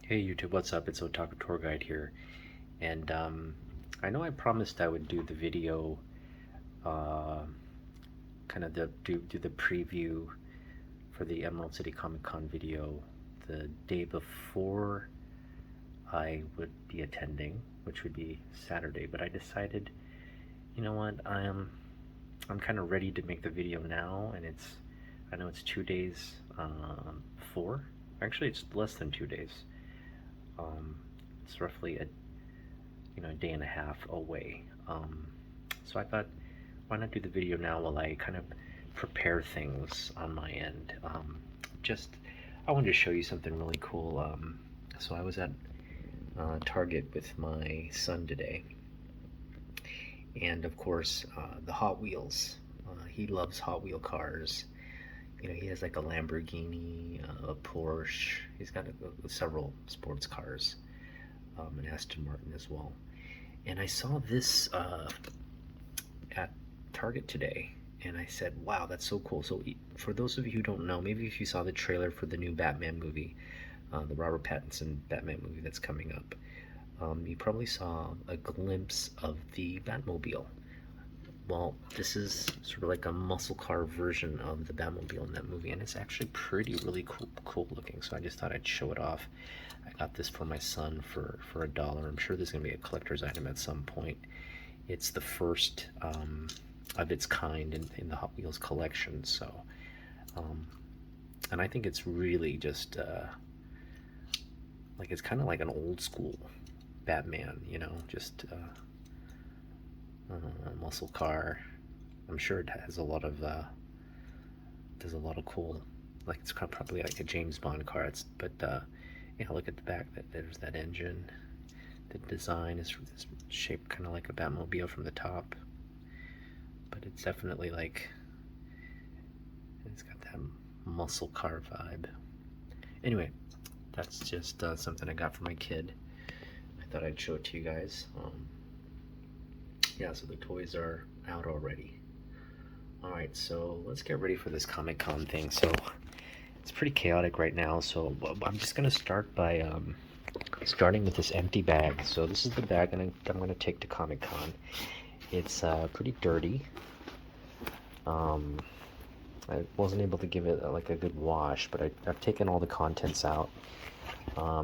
Hey YouTube, what's up? It's Otaku Tour Guide here, and I know I promised I would do the video, uh, kind of do the preview for the Emerald City Comic Con video the day before I would be attending, which would be Saturday. But I decided, you know what, I'm kind of ready to make the video now, and I know it's 2 days before. Actually, it's less than 2 days. Um, it's roughly a day and a half away. So I thought, why not do the video now while I kind of prepare things on my end. Just I wanted to show you something really cool. So I was at Target with my son today, and of course the Hot Wheels. He loves Hot Wheel cars. You know, he has like a Lamborghini, a Porsche. He's got several sports cars, an Aston Martin as well. And I saw this at Target today, and I said, wow, that's so cool. So for those of you who don't know, maybe if you saw the trailer for the new Batman movie, the Robert Pattinson Batman movie that's coming up, you probably saw a glimpse of the Batmobile. Well, this is sort of like a muscle car version of the Batmobile in that movie, and it's actually really cool looking. So I just thought I'd show it off. I got this for my son for $1. I'm sure this is gonna be a collector's item at some point. It's the first of its kind in the Hot Wheels collection. So, and I think it's really just like it's kind of like an old school Batman, you know, just. Muscle car. I'm sure it has a lot of there's a lot of cool, like it's probably like a James Bond car. But you know, look at the back. There's that engine. The design is shaped kind of like a Batmobile from the top, but it's definitely like it's got that muscle car vibe. Anyway, that's just something I got for my kid. I thought I'd show it to you guys. Yeah, so the toys are out already. Alright, so let's get ready for this Comic-Con thing. So it's pretty chaotic right now, so I'm just going to start by starting with this empty bag. So this is the bag I'm going to take to Comic-Con. It's pretty dirty. I wasn't able to give it like a good wash, but I've taken all the contents out.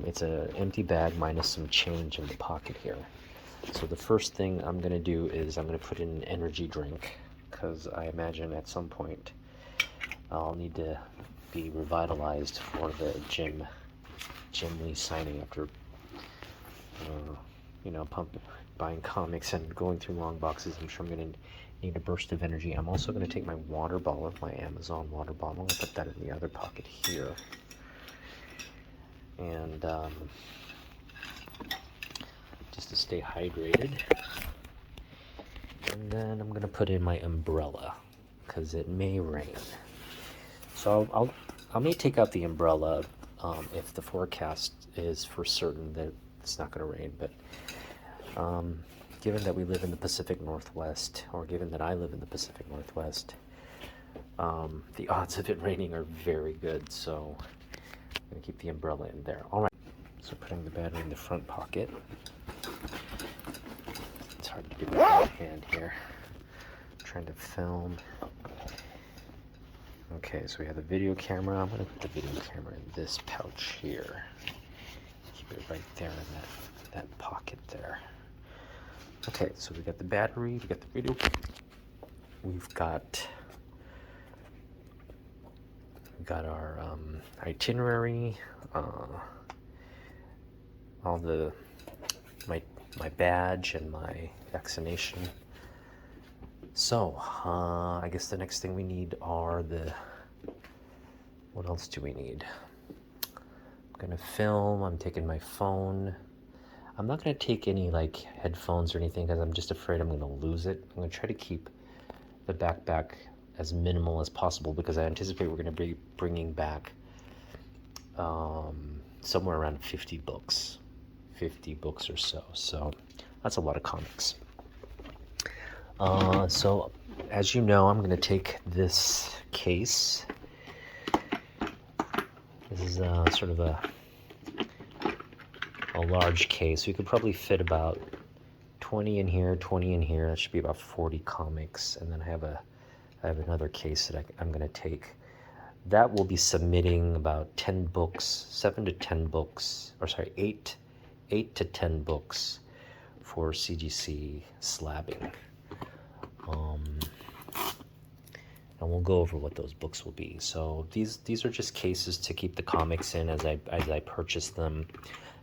It's an empty bag minus some change in the pocket here. So the first thing I'm going to do is I'm going to put in an energy drink, because I imagine at some point I'll need to be revitalized for the Jim Lee signing after, you know, buying comics and going through long boxes. I'm sure I'm going to need a burst of energy. I'm also going to take my water bottle, my Amazon water bottle, and put that in the other pocket here. And just to stay hydrated. And then I'm gonna put in my umbrella because it may rain. So I may take out the umbrella if the forecast is for certain that it's not gonna rain. But given that we live in the Pacific Northwest, or given that I live in the Pacific Northwest, the odds of it raining are very good. So I'm gonna keep the umbrella in there. All right. So putting the battery in the front pocket. It's hard to do with my hand here. I'm trying to film. Okay, so we have the video camera. I'm going to put the video camera in this pouch here. Keep it right there in that pocket there. Okay, so we got the battery, we got the video. We've got our itinerary, all the my badge and my vaccination. So I guess the next thing we need are what else do we need? I'm gonna film. I'm taking my phone. I'm not gonna take any like headphones or anything because I'm just afraid I'm gonna lose it. I'm gonna try to keep the backpack as minimal as possible because I anticipate we're gonna be bringing back somewhere around 50 books or so. So that's a lot of comics. So as you know, I'm going to take this case. This is sort of a a large case. We could probably fit about 20 in here, 20 in here. That should be about 40 comics. And then I have another case that I'm going to take. That will be submitting about 10 books, 7 to 10 books, or sorry, 8 to 10 books for CGC slabbing. And we'll go over what those books will be. So these are just cases to keep the comics in as I purchase them,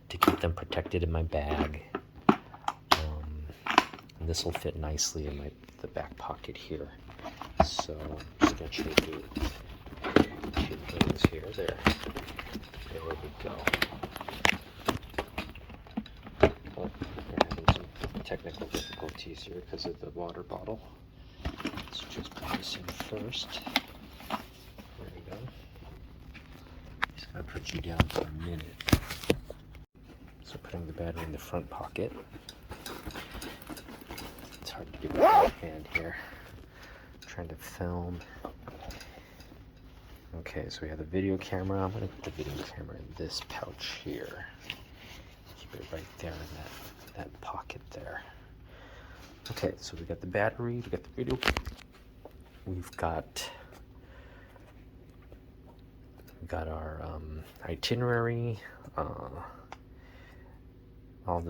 to keep them protected in my bag. And this will fit nicely in the back pocket here. So I'm just gonna trade you two things here. There we go. Oh, we're having some technical difficulties here because of the water bottle. Let's just put this in first. There we go. Just gotta put you down for a minute. So putting the battery in the front pocket. It's hard to get with my hand here. I'm trying to film. Okay, so we have the video camera. I'm gonna put the video camera in this pouch here. Keep it right there in that pocket there. Okay, so we got the battery, we got the video. We've got our itinerary, all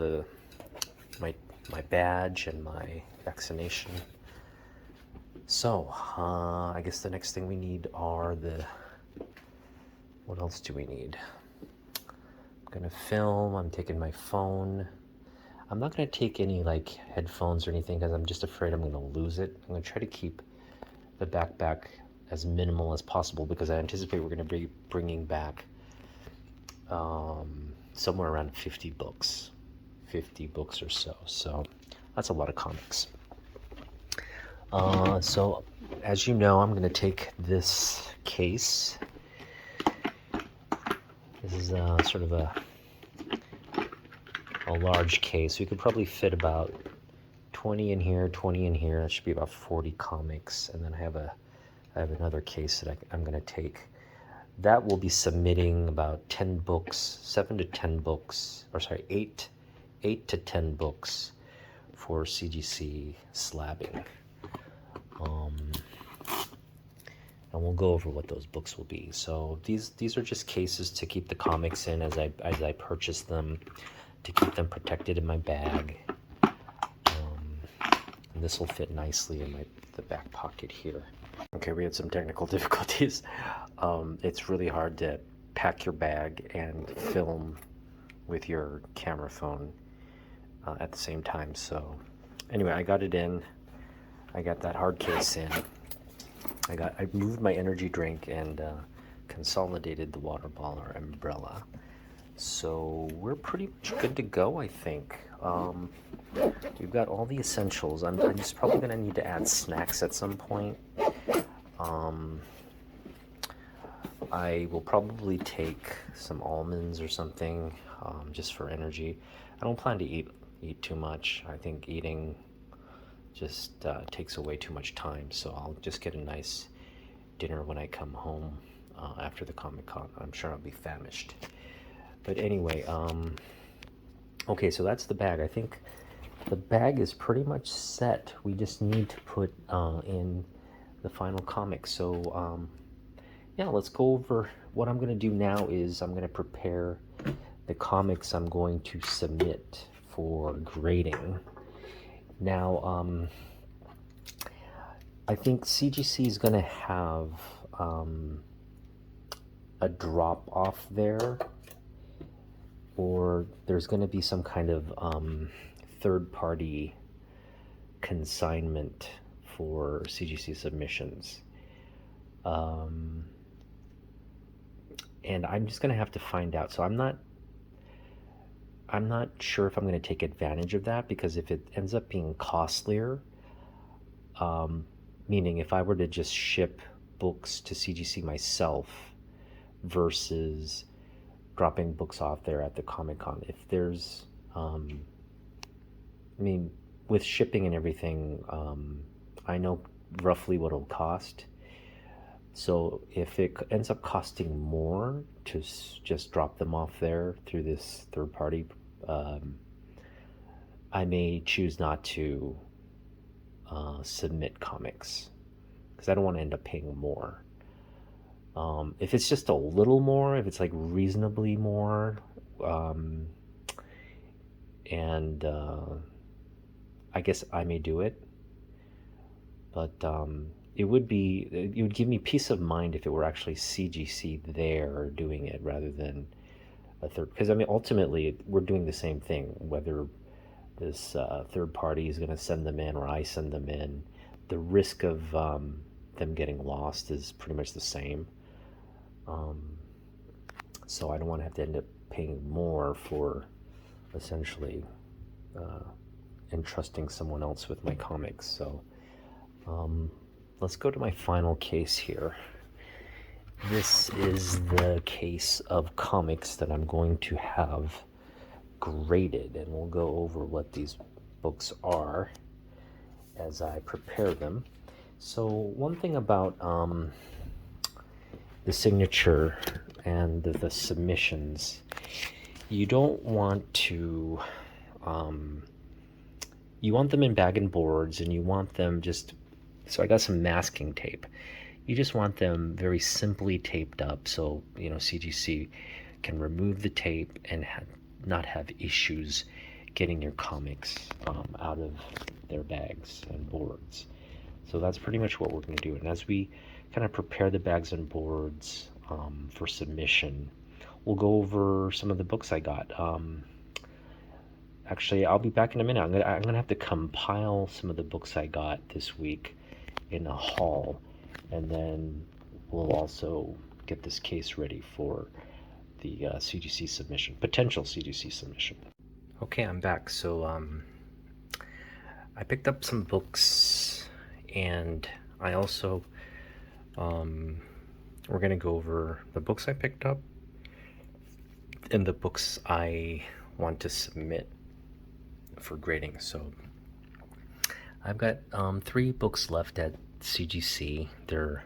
my badge and my vaccination. So I guess the next thing we need are what else do we need? I'm gonna film. I'm taking my phone. I'm not gonna take any like headphones or anything because I'm just afraid I'm gonna lose it. I'm gonna try to keep the backpack as minimal as possible because I anticipate we're gonna be bringing back somewhere around 50 books or so. So that's a lot of comics. So as you know, I'm gonna take this case. This is sort of a large case. We could probably fit about 20 in here, 20 in here. That should be about 40 comics. And then I have another case that I'm going to take. That will be submitting about 10 books, 7 to 10 books, or sorry, 8 to 10 books for CGC slabbing. And we'll go over what those books will be. So these are just cases to keep the comics in as I purchase them, to keep them protected in my bag. And this will fit nicely in the back pocket here. Okay, we had some technical difficulties. It's really hard to pack your bag and film with your camera phone at the same time. So anyway, I got it in. I got that hard case in. I moved my energy drink and consolidated the water bottle or umbrella. So we're pretty much good to go, I think. We've got all the essentials. I'm just probably gonna need to add snacks at some point. I will probably take some almonds or something, just for energy. I don't plan to eat too much. I think eating just takes away too much time, so I'll just get a nice dinner when I come home after the Comic-Con. I'm sure I'll be famished. But anyway, okay, so that's the bag. I think the bag is pretty much set. We just need to put in the final comic. So yeah, let's go over what I'm going to do now. Is I'm going to prepare the comics I'm going to submit for grading. Now, I think CGC is going to have a drop off there, or there's going to be some kind of third-party consignment for CGC submissions. And I'm just going to have to find out. So I'm not sure if I'm going to take advantage of that, because if it ends up being costlier, meaning if I were to just ship books to CGC myself versus dropping books off there at the Comic-Con, if there's, I mean, with shipping and everything, I know roughly what it'll cost. So if it ends up costing more to just drop them off there through this third-party I may choose not to submit comics because I don't want to end up paying more. If it's just a little more, if it's like reasonably more, um, and I guess I may do it, but it would give me peace of mind if it were actually CGC there doing it rather than a third. Because I mean, ultimately, we're doing the same thing, whether this third party is going to send them in or I send them in. The risk of them getting lost is pretty much the same. So I don't want to have to end up paying more for essentially entrusting someone else with my comics. So let's go to my final case here. This is the case of comics that I'm going to have graded, and we'll go over what these books are as I prepare them. So one thing about the signature and the submissions, you don't want to you want them in bag and boards, and you want them just, so I got some masking tape. You just want them very simply taped up so CGC can remove the tape and not have issues getting your comics out of their bags and boards. So that's pretty much what we're going to do. And as we kind of prepare the bags and boards for submission, we'll go over some of the books I got. Actually, I'll be back in a minute. I'm gonna have to compile some of the books I got this week in a haul, and then we'll also get this case ready for the CGC submission, potential CGC submission. Okay, I'm back. So I picked up some books, and I also we're gonna go over the books I picked up and the books I want to submit for grading. So I've got 3 books left at CGC. They're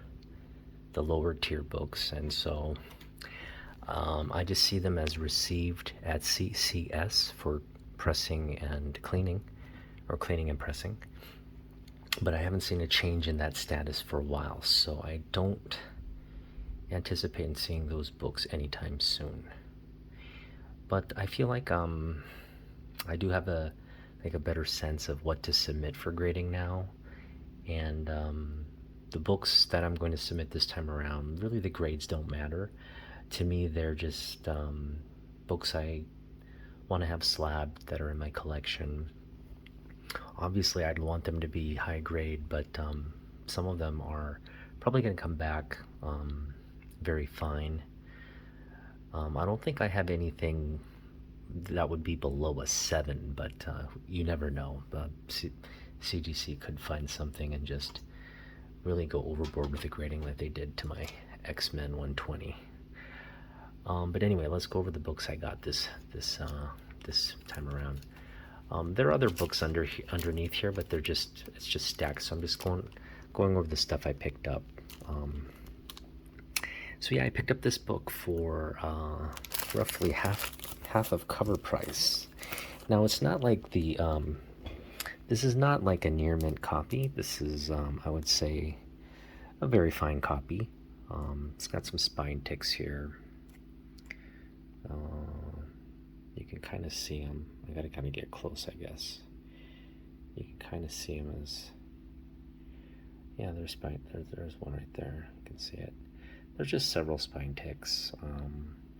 the lower tier books, and so I just see them as received at CCS for pressing and cleaning, or cleaning and pressing. But I haven't seen a change in that status for a while, so I don't anticipate seeing those books anytime soon. But I feel like I do have a better sense of what to submit for grading now, and the books that I'm going to submit this time around, really the grades don't matter to me. They're just books I want to have slabbed that are in my collection. Obviously I'd want them to be high grade, but some of them are probably going to come back very fine. I don't think I have anything that would be below a 7, but you never know. CGC could find something and just really go overboard with the grading like they did to my X-Men 120. But anyway, let's go over the books I got this time around. There are other books underneath here, but it's just stacked. So I'm just going over the stuff I picked up. So yeah, I picked up this book for roughly half of cover price. Now it's not like this is not like a near mint copy. This is I would say a very fine copy. It's got some spine ticks here. You can kind of see them. I gotta kind of get close, I guess. You can kind of see them as, yeah, there's spine. There's one right there. You can see it. There's just several spine ticks,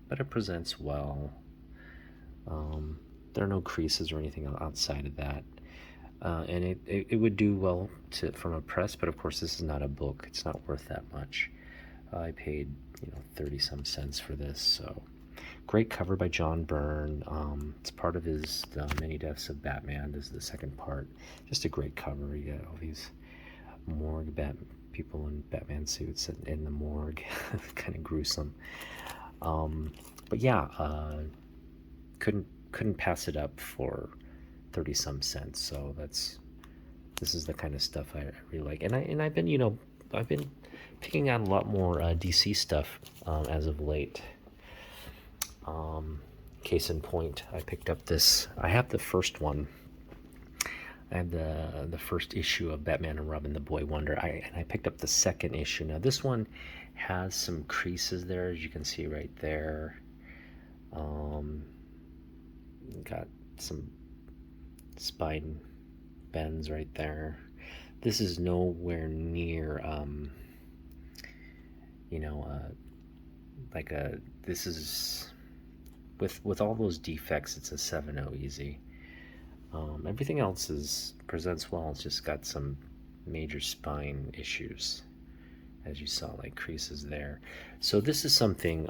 but it presents well. There are no creases or anything outside of that, and it would do well from a press. But of course, this is not a book. It's not worth that much. I paid 30 some cents for this, so. Great cover by John Byrne. It's part of his Many Deaths of Batman. This is the second part. Just a great cover. You got all these morgue people in Batman suits in the morgue. Kind of gruesome. But yeah, couldn't pass it up for 30 some cents. So this is the kind of stuff I really like. And I've been picking out a lot more DC stuff as of late. case in point, I picked up this. I have the first one. I have the first issue of Batman and Robin: The Boy Wonder. And I picked up the second issue. Now this one has some creases there, as you can see right there. Got some spine bends right there. This is nowhere near, this is, with all those defects, it's a 7.0 easy. Everything else presents well. It's just got some major spine issues, as you saw, like creases there. So this is something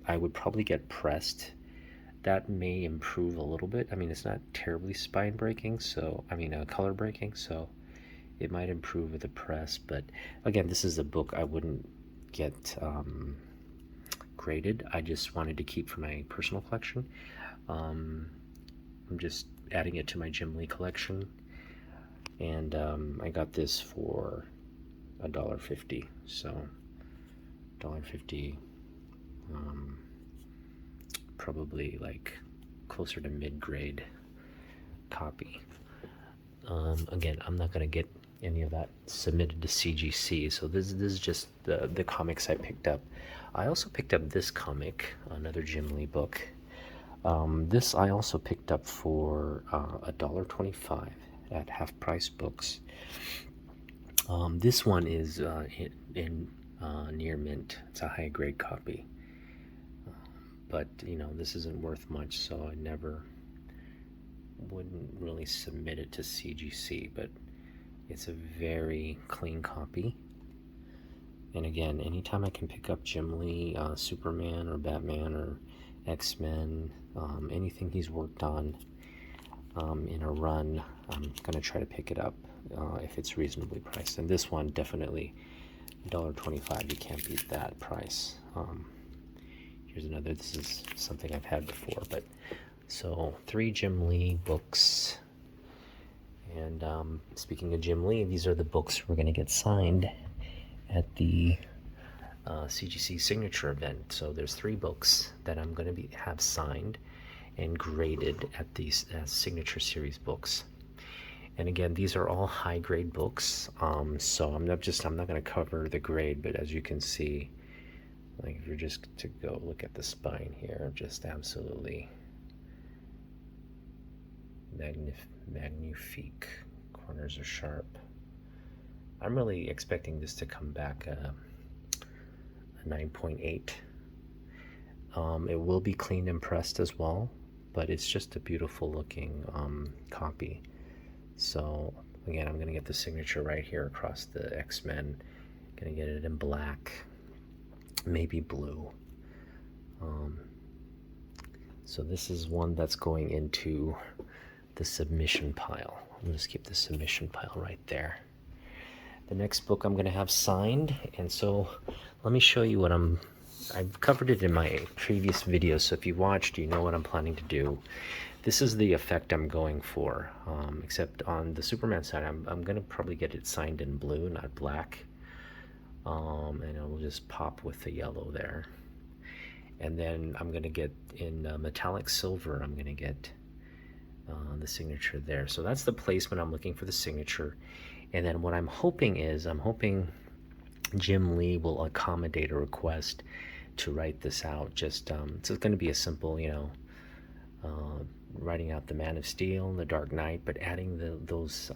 I would probably get pressed. That may improve a little bit. I mean, it's not terribly spine breaking, so color breaking, so it might improve with the press. But again, this is a book I wouldn't get graded. I just wanted to keep for my personal collection. I'm just adding it to my Jim Lee collection, and I got this for $1.50. So $1.50, probably like closer to mid-grade copy. Again, I'm not going to get any of that submitted to CGC, so this is just the comics I picked up. I also picked up this comic, another Jim Lee book. This I also picked up for $1.25 at Half Price Books. This one is in near mint. It's a high grade copy, but this isn't worth much, so I wouldn't really submit it to CGC. But it's a very clean copy. And again, anytime I can pick up Jim Lee, Superman or Batman or X-Men, anything he's worked on in a run, I'm gonna try to pick it up if it's reasonably priced. And this one, definitely $1.25. You can't beat that price. Here's another. This is something I've had before, but so 3 Jim Lee books. And speaking of Jim Lee, these are the books we're gonna get signed at the CGC signature event. So there's 3 books that I'm going to have signed and graded at these signature series books. And again, these are all high grade books. So I'm not going to cover the grade, but as you can see, like if you're just to go look at the spine here, just absolutely magnifique. Corners are sharp. I'm really expecting this to come back a 9.8. It will be cleaned and pressed as well, but it's just a beautiful looking copy. So again, I'm going to get the signature right here across the X-Men. Going to get it in black, maybe blue. So this is one that's going into the submission pile. I'll just keep the submission pile right there. The next book I'm going to have signed, and so let me show you what I've covered it in my previous video, so if you watched, you know what I'm planning to do. This is the effect I'm going for, except on the Superman side, I'm going to probably get it signed in blue, not black, and it will just pop with the yellow there. And then I'm going to get in metallic silver, I'm going to get the signature there. So that's the placement I'm looking for the signature. And then what I'm hoping Jim Lee will accommodate a request to write this out. Just so it's going to be a simple, writing out the Man of Steel and the Dark Knight, but adding those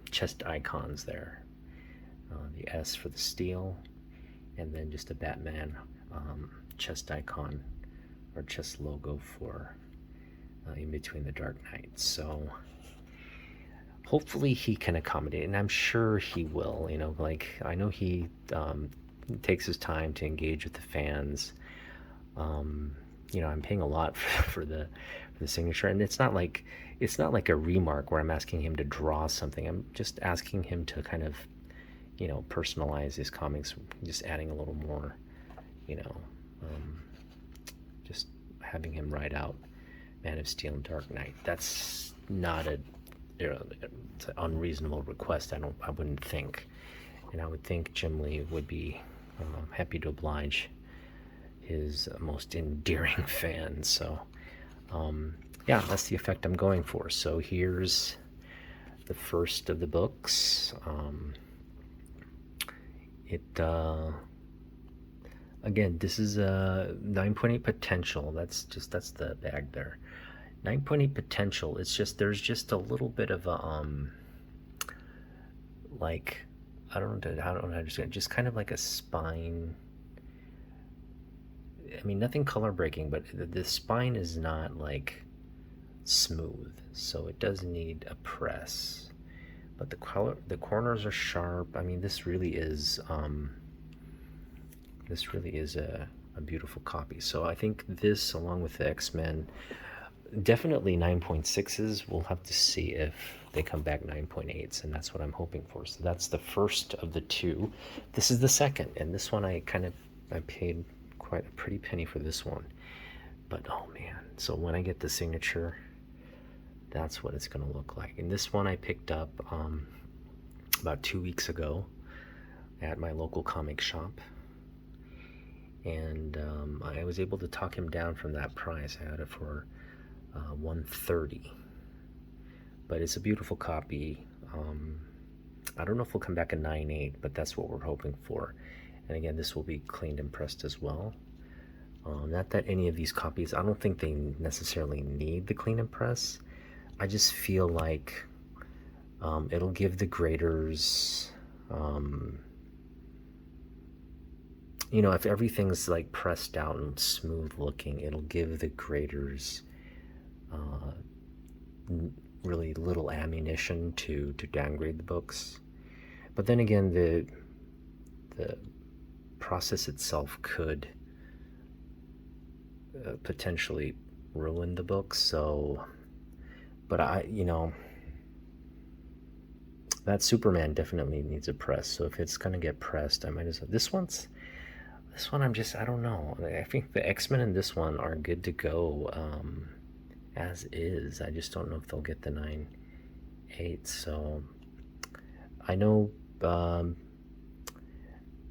chest icons there. The S for the steel, and then just a Batman chest icon or chest logo for in between the Dark Knight. So hopefully he can accommodate, and I'm sure he will. I know he takes his time to engage with the fans. I'm paying a lot for the signature, and it's not like a remark where I'm asking him to draw something. I'm just asking him to kind of personalize his comics, just adding a little more, just having him write out Man of Steel and Dark Knight. That's not it's an unreasonable request. I wouldn't think, and I would think Jim Lee would be happy to oblige his most endearing fans. So yeah, that's the effect I'm going for. So here's the first of the books. Again, this is a 9.8 potential. That's the bag there. 9.8 potential. It's just, there's just a little bit of a like, I don't know how to understand. Just kind of like a spine. I mean, nothing color breaking, but the spine is not like smooth, so it does need a press. But the corners are sharp. I mean, this really is a beautiful copy. So I think this, along with the X-Men, definitely 9.6s. We'll have to see if they come back 9.8s, and that's what I'm hoping for. So that's the first of the two. This is the second, and this one I paid quite a pretty penny for this one. But oh man, so when I get the signature, that's what it's going to look like. And this one I picked up about 2 weeks ago at my local comic shop, and I was able to talk him down from that price. I had it for $130, but it's a beautiful copy. I don't know if we'll come back a 9.8, but that's what we're hoping for. And again, this will be cleaned and pressed as well. Not that any of these copies, I don't think they necessarily need the clean and press. I just feel like it'll give the graders, you know, if everything's like pressed out and smooth looking, it'll give the graders really little ammunition to downgrade the books. But then again, the process itself could potentially ruin the book. So, but you know, that Superman definitely needs a press. So if it's gonna get pressed, I might as well. This one, I don't know. I think the X-Men in this one are good to go as is. I just don't know if they'll get the 9.8. So I know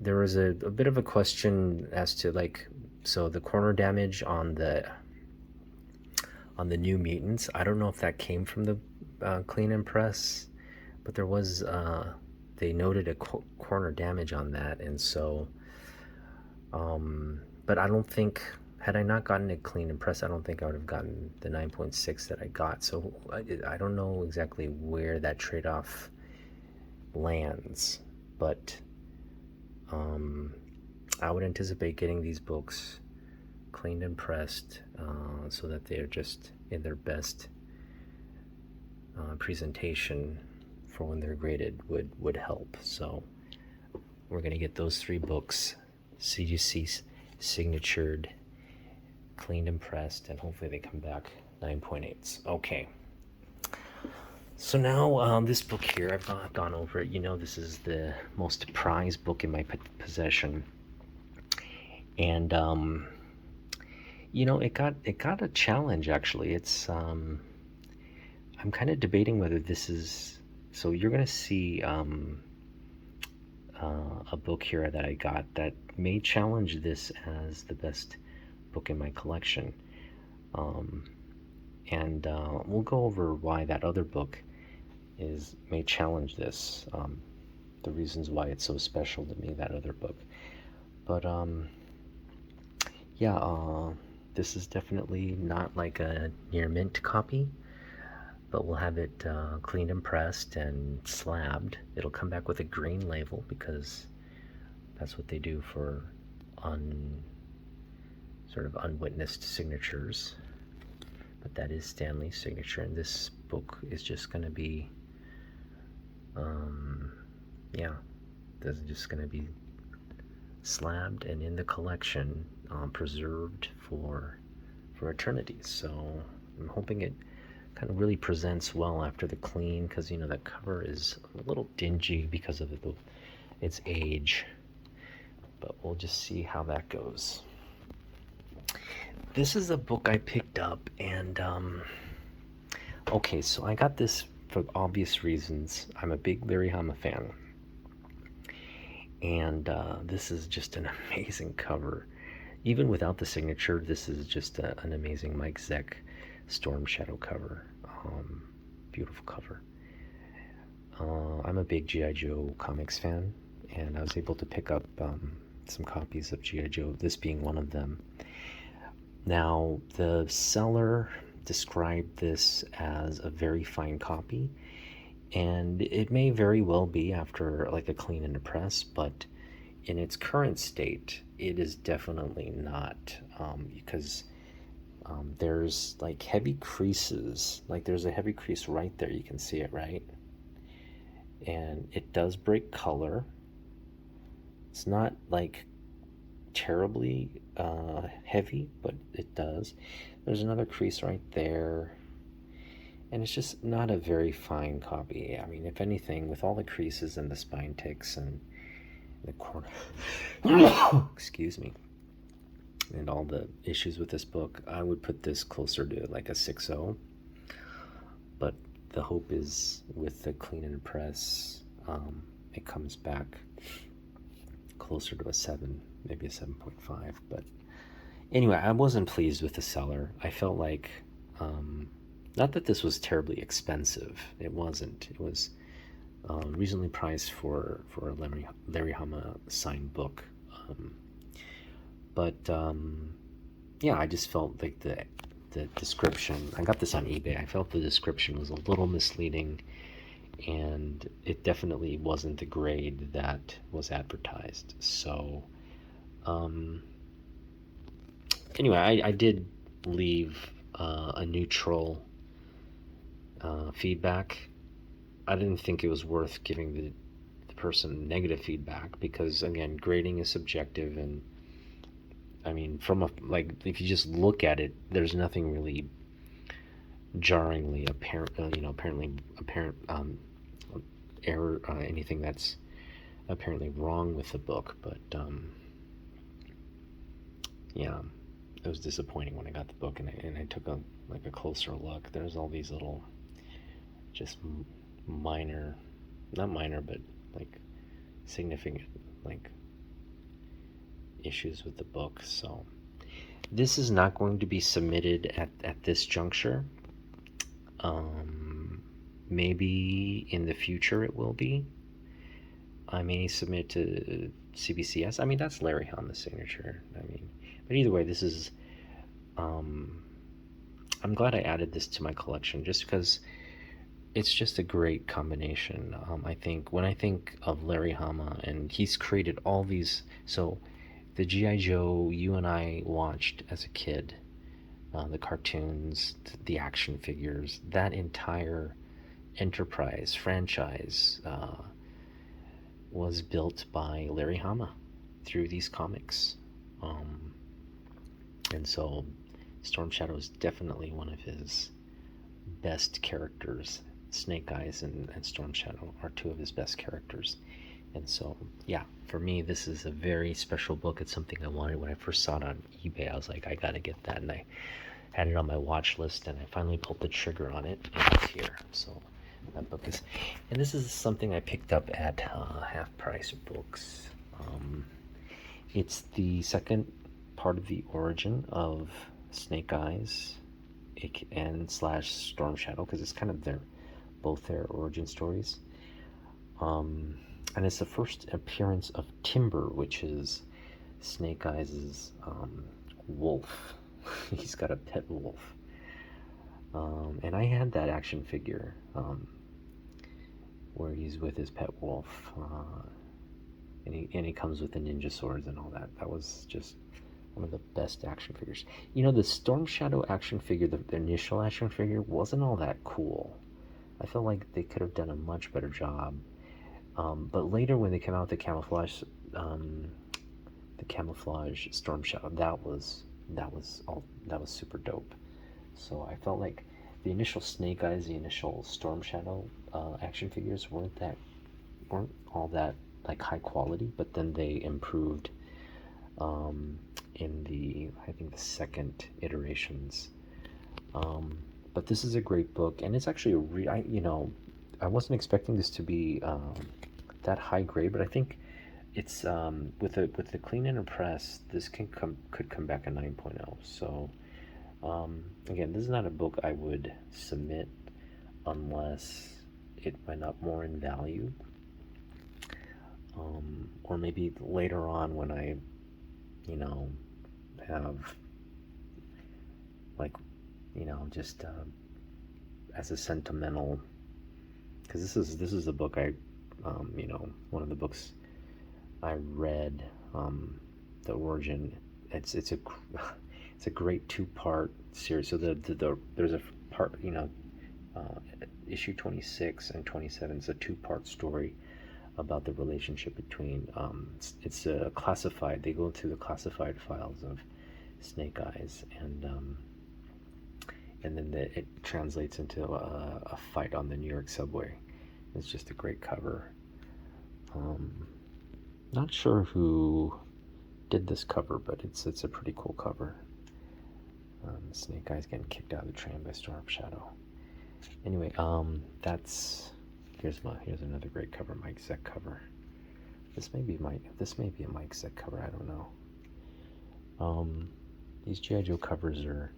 there was a bit of a question as to, like, so the corner damage on the New Mutants, I don't know if that came from the clean and press, but there was they noted a corner damage on that. And so but I don't think, had I not gotten it clean and pressed, I don't think I would have gotten the 9.6 that I got. So I don't know exactly where that trade-off lands, but I would anticipate getting these books cleaned and pressed so that they're just in their best presentation for when they're graded would help. So we're going to get those 3 books, CGC signatured, cleaned and pressed, and hopefully they come back 9.8s. Okay. So now this book here, I've gone over it. You know, this is the most prized book in my possession, and you know, it got a challenge actually. It's I'm kind of debating whether this is. So you're gonna see a book here that I got that may challenge this as the best book in my collection, and we'll go over why that other book may challenge this, the reasons why it's so special to me, that other book. But yeah, this is definitely not like a near mint copy, but we'll have it cleaned and pressed and slabbed. It'll come back with a green label because that's what they do for sort of unwitnessed signatures. But that is Stanley's signature, and this book is just going to be yeah, this is just going to be slabbed and in the collection, preserved for eternity. So I'm hoping it kind of really presents well after the clean, because you know that cover is a little dingy because of its age, but we'll just see how that goes. This is a book I picked up, and okay, so I got this for obvious reasons. I'm a big Larry Hama fan, and this is just an amazing cover. Even without the signature, this is just an amazing Mike Zeck Storm Shadow cover. Beautiful cover. I'm a big G.I. Joe comics fan, and I was able to pick up some copies of G.I. Joe, this being one of them. Now, the seller described this as a very fine copy, and it may very well be after like a clean and a press, but in its current state, it is definitely not, because there's like heavy creases. Like there's a heavy crease right there. You can see it, right? And it does break color. It's not like terribly heavy, but it does. There's another crease right there. And it's just not a very fine copy. I mean, if anything, with all the creases and the spine ticks and the corner, excuse me, and all the issues with this book, I would put this closer to like a 6.0. But the hope is with the clean and press, it comes back closer to a 7, maybe a 7.5. But anyway, I wasn't pleased with the seller. I felt like, not that this was terribly expensive. It wasn't. It was reasonably priced for a Larry Hama signed book. But yeah, I just felt like the description, I got this on eBay, I felt the description was a little misleading, and it definitely wasn't the grade that was advertised. So anyway, I did leave a neutral feedback. I didn't think it was worth giving the person negative feedback, because again, grading is subjective, and I mean, from like, if you just look at it, there's nothing really jarringly apparent, apparent error, anything that's apparently wrong with the book. But yeah, it was disappointing when I got the book and I took a closer look. There's all these little, just minor, not minor, but like significant, like issues with the book. So this is not going to be submitted at this juncture. Maybe in the future it will be. I may submit to CBCS. I mean, that's Larry Hama's signature. I mean, but either way, this is, I'm glad I added this to my collection just because it's just a great combination. I think when I think of Larry Hama, and he's created all these, so the G.I. Joe you and I watched as a kid, the cartoons, the action figures, that entire enterprise franchise was built by Larry Hama through these comics. And so Storm Shadow is definitely one of his best characters. Snake Eyes and Storm Shadow are two of his best characters. And so, yeah, for me, this is a very special book. It's something I wanted. When I first saw it on eBay, I was like, I gotta get that. And I had it on my watch list, and I finally pulled the trigger on it, and it's here. So that book is, and this is something I picked up at Half Price Books. It's the second part of the origin of Snake Eyes and / Storm Shadow, because it's kind of both their origin stories. And it's the first appearance of Timber, which is Snake Eyes' wolf. He's got a pet wolf. And I had that action figure where he's with his pet wolf. And he comes with the ninja swords and all that. That was just one of the best action figures. You know, the Storm Shadow action figure, the initial action figure, wasn't all that cool. I feel like they could have done a much better job. But later, when they came out with the camouflage Storm Shadow, that was super dope. So I felt like the initial Snake Eyes, the initial Storm Shadow action figures weren't all that like high quality, but then they improved in the second iterations. But this is a great book, and it's actually I wasn't expecting this to be that high grade, but I think it's with the clean and press, this could come back a 9.0. So again, this is not a book I would submit unless it went up more in value, or maybe later on when I, have like, just as a sentimental, because this is a book I, one of the books I read, the origin. It's a it's a great two-part series. So there's a part, issue 26 and 27. It's a two-part story about the relationship between. It's classified. They go through the classified files of Snake Eyes, and then it translates into a fight on the New York subway. It's just a great cover. Not sure who did this cover, but it's a pretty cool cover. Snake Eyes getting kicked out of the train by Storm Shadow. Anyway, here's another great cover, Mike Zeck cover. This may be a Mike Zeck cover. I don't know. These G.I. Joe covers are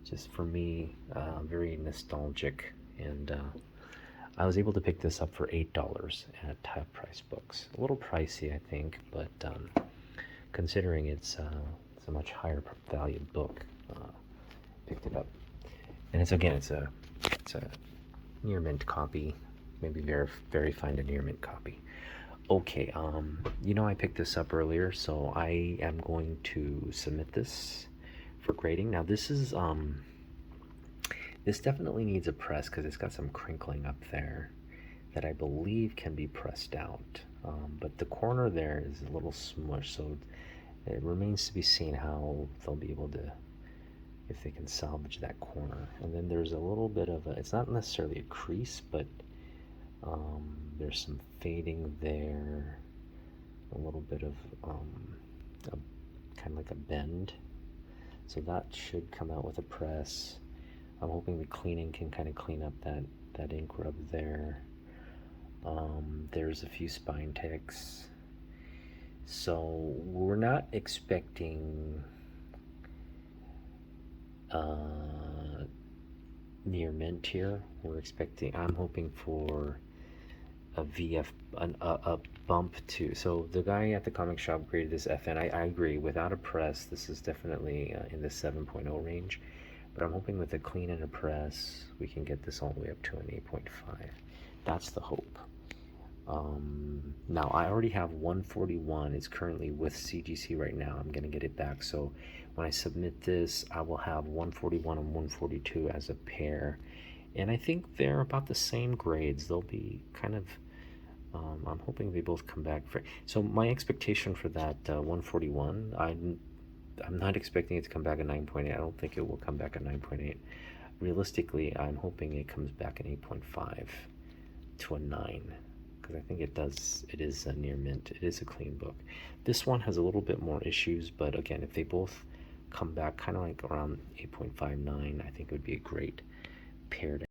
just, for me, very nostalgic, and I was able to pick this up for $8 at Half Price Books. A little pricey, I think, but considering it's a much higher valued book, picked it up. And it's a near mint copy, maybe very fine to near mint copy. Okay, I picked this up earlier, so I am going to submit this for grading. Now this is this definitely needs a press because it's got some crinkling up there that I believe can be pressed out, but the corner there is a little smushed, so it remains to be seen how they'll be able to, if they can salvage that corner. And then there's a little bit of it's not necessarily a crease, but there's some fading there, a little bit of kind of like a bend. So that should come out with a press. I'm hoping the cleaning can kind of clean up that ink rub there. There's a few spine ticks. So we're not expecting near mint here. I'm hoping for a VF, a bump to. So the guy at the comic shop graded this FN. I agree. Without a press, this is definitely in the 7.0 range. But I'm hoping with a clean and a press, we can get this all the way up to an 8.5. That's the hope. Now I already have 141. It's currently with CGC right now. I'm gonna get it back. So when I submit this, I will have 141 and 142 as a pair. And I think they're about the same grades. They'll be kind of, I'm hoping they both come back. So my expectation for that 141, I'm not expecting it to come back at 9.8. I don't think it will come back at 9.8. Realistically, I'm hoping it comes back at 8.5 to a 9. Because I think it is a near mint. It is a clean book. This one has a little bit more issues, but again, if they both come back kind of like around 8.59, I think it would be a great pair to